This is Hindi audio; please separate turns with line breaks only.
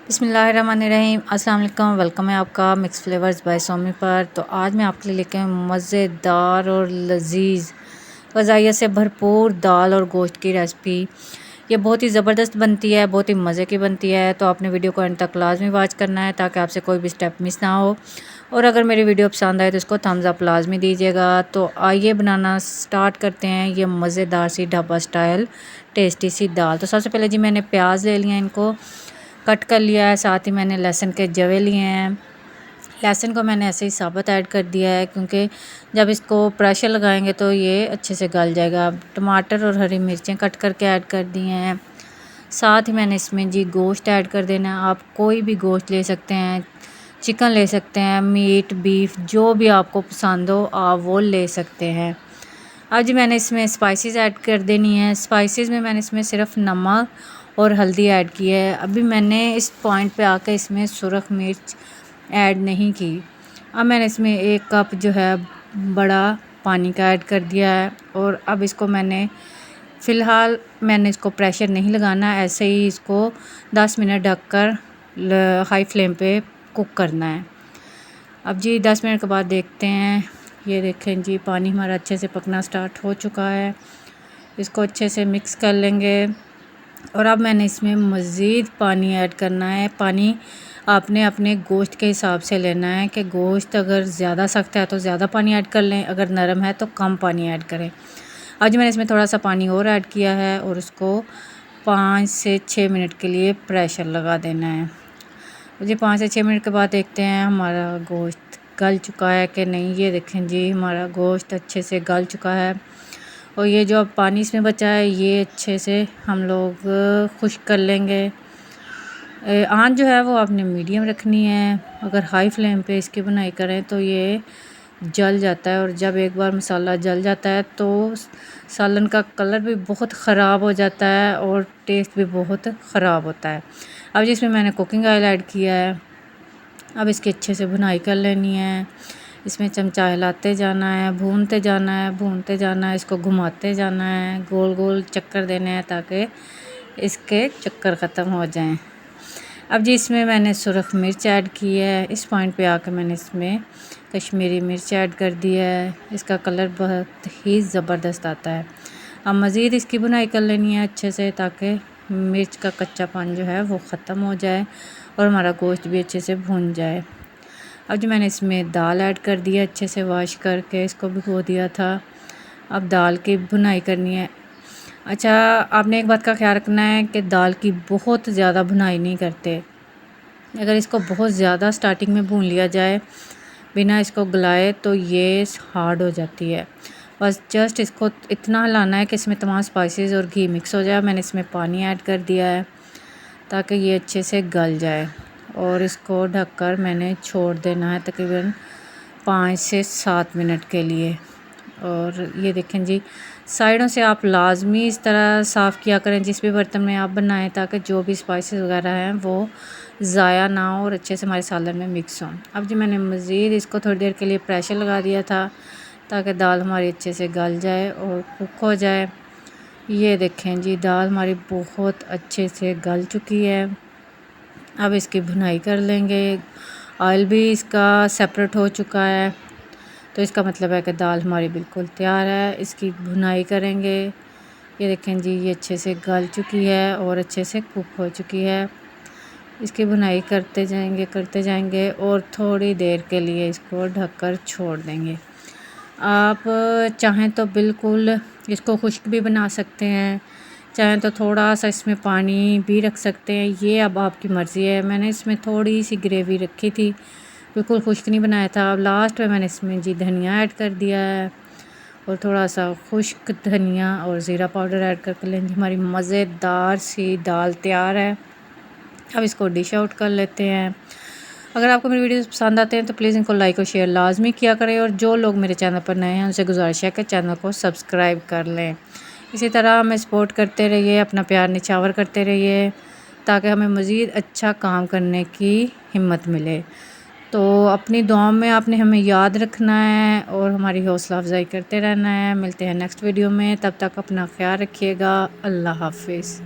बिस्मिल्लाहिर्रहमानिर्रहीम। अस्सलाम वालेकुम। वेलकम है आपका मिक्स फ्लेवर्स बाय सोमी पर। तो आज मैं आपके लिए लेके आई मज़ेदार और लजीज ग़ज़ाइयत से भरपूर दाल और गोश्त की रेसिपी। ये बहुत ही ज़बरदस्त बनती है, बहुत ही मज़े की बनती है। तो आपने वीडियो को एंड तक लाजमी वॉच करना है ताकि आपसे कोई भी स्टेप मिस ना हो। और अगर मेरी वीडियो पसंद आए तो इसको थम्स अप लाजमी दीजिएगा। तो आइए बनाना स्टार्ट करते हैं ये मज़ेदार सी ढाबा स्टाइल टेस्टी सी दाल। तो सबसे पहले जी मैंने प्याज ले लिया, इनको कट कर लिया है। साथ ही मैंने लहसुन के जवे लिए हैं। लहसुन को मैंने ऐसे ही साबुत ऐड कर दिया है क्योंकि जब इसको प्रेशर लगाएंगे तो ये अच्छे से गल जाएगा। टमाटर और हरी मिर्चें कट करके ऐड कर दी हैं। साथ ही मैंने इसमें जी गोश्त ऐड कर देना है। आप कोई भी गोश्त ले सकते हैं, चिकन ले सकते हैं, मीट बीफ जो भी आपको पसंद हो आप वो ले सकते हैं। अब जी मैंने इसमें स्पाइसेस ऐड कर देनी है। स्पाइसेस में मैंने इसमें सिर्फ नमक और हल्दी ऐड की है। अभी मैंने इस पॉइंट पे आकर इसमें सुरख मिर्च ऐड नहीं की। अब मैंने इसमें 1 कप जो है बड़ा पानी का ऐड कर दिया है। और अब इसको फ़िलहाल मैंने इसको प्रेशर नहीं लगाना, ऐसे ही इसको 10 मिनट ढककर हाई फ्लेम पे कुक करना है। अब जी 10 मिनट के बाद देखते हैं। ये देखें जी पानी हमारा अच्छे से पकना स्टार्ट हो चुका है। इसको अच्छे से मिक्स कर लेंगे। और अब मैंने इसमें मज़ीद पानी ऐड करना है। पानी आपने अपने गोश्त के हिसाब से लेना है कि गोश्त अगर ज़्यादा सख्त है तो ज़्यादा पानी ऐड कर लें, अगर नरम है तो कम पानी ऐड करें। आज मैंने इसमें थोड़ा सा पानी और ऐड किया है और उसको 5 से 6 मिनट के लिए प्रेशर लगा देना है। जी 5 से 6 मिनट के बाद देखते हैं हमारा गोश्त गल चुका है कि नहीं। ये देखें जी हमारा गोश्त अच्छे से गल चुका है। और ये जो अब पानी इसमें बचा है ये अच्छे से हम लोग खुश्क कर लेंगे। आंच जो है वो आपने मीडियम रखनी है। अगर हाई फ्लेम पे इसकी बुनाई करें तो ये जल जाता है, और जब एक बार मसाला जल जाता है तो सालन का कलर भी बहुत ख़राब हो जाता है और टेस्ट भी बहुत ख़राब होता है। अब जिसमें मैंने कुकिंग ऑयल ऐड किया है। अब इसकी अच्छे से भुनाई कर लेनी है। इसमें चमचा हिलाते जाना है, भूनते जाना है, भूनते जाना है, इसको घुमाते जाना है, गोल गोल चक्कर देने हैं ताकि इसके चक्कर ख़त्म हो जाएं। अब जी इसमें मैंने सुरख मिर्च ऐड की है। इस पॉइंट पे आकर मैंने इसमें कश्मीरी मिर्च ऐड कर दी है। इसका कलर बहुत ही ज़बरदस्त आता है। अब मज़ीद इसकी भुनाई कर लेनी है अच्छे से ताकि मिर्च का कच्चापन जो है वो ख़त्म हो जाए और हमारा गोश्त भी अच्छे से भून जाए। अब जो मैंने इसमें दाल ऐड कर दिया, अच्छे से वॉश करके इसको भिगो दिया था। अब दाल की भुनाई करनी है। अच्छा, आपने एक बात का ख्याल रखना है कि दाल की बहुत ज़्यादा भुनाई नहीं करते। अगर इसको बहुत ज़्यादा स्टार्टिंग में भून लिया जाए बिना इसको गलाए तो ये हार्ड हो जाती है। बस जस्ट इसको इतना हिलाना है कि इसमें तमाम स्पाइसेस और घी मिक्स हो जाए। मैंने इसमें पानी ऐड कर दिया है ताकि ये अच्छे से गल जाए। और इसको ढककर मैंने छोड़ देना है तकरीबन 5 से 7 मिनट के लिए। और ये देखें जी साइडों से आप लाजमी इस तरह साफ़ किया करें जिस भी बर्तन में आप बनाएं, ताकि जो भी स्पाइसेस वगैरह हैं वो ज़ाया ना हो और अच्छे से हमारे सालन में मिक्स हों। अब जी मैंने मज़ीद इसको थोड़ी देर के लिए प्रेशर लगा दिया था ताकि दाल हमारी अच्छे से गल जाए और कुक हो जाए। ये देखें जी दाल हमारी बहुत अच्छे से गल चुकी है। अब इसकी भुनाई कर लेंगे। ऑयल भी इसका सेपरेट हो चुका है, तो इसका मतलब है कि दाल हमारी बिल्कुल तैयार है। इसकी भुनाई करेंगे। ये देखें जी ये अच्छे से गल चुकी है और अच्छे से कुक हो चुकी है। इसकी भुनाई करते जाएंगे और थोड़ी देर के लिए इसको ढककर छोड़ देंगे। आप चाहें तो बिल्कुल इसको खुश्क भी बना सकते हैं, चाहें तो थोड़ा सा इसमें पानी भी रख सकते हैं, ये अब आपकी मर्ज़ी है। मैंने इसमें थोड़ी सी ग्रेवी रखी थी, बिल्कुल खुश्क नहीं बनाया था। अब लास्ट में मैंने इसमें जी धनिया ऐड कर दिया है और थोड़ा सा खुश्क धनिया और ज़ीरा पाउडर ऐड करके लेंगे। हमारी मज़ेदार सी दाल तैयार है। अब इसको डिश आउट कर लेते हैं। अगर आपको मेरी वीडियोस पसंद आते हैं तो प्लीज़ इनको लाइक और शेयर लाजमी किया करें, और जो लोग मेरे चैनल पर नए हैं उनसे गुजारिश है कि चैनल को सब्सक्राइब कर लें। इसी तरह हमें सपोर्ट करते रहिए, अपना प्यार निछावर करते रहिए ताकि हमें मज़ीद अच्छा काम करने की हिम्मत मिले। तो अपनी दुआओं में आपने हमें याद रखना है और हमारी हौसला अफजाई करते रहना है। मिलते हैं नेक्स्ट वीडियो में, तब तक अपना ख्याल रखिएगा। अल्लाह हाफिज़।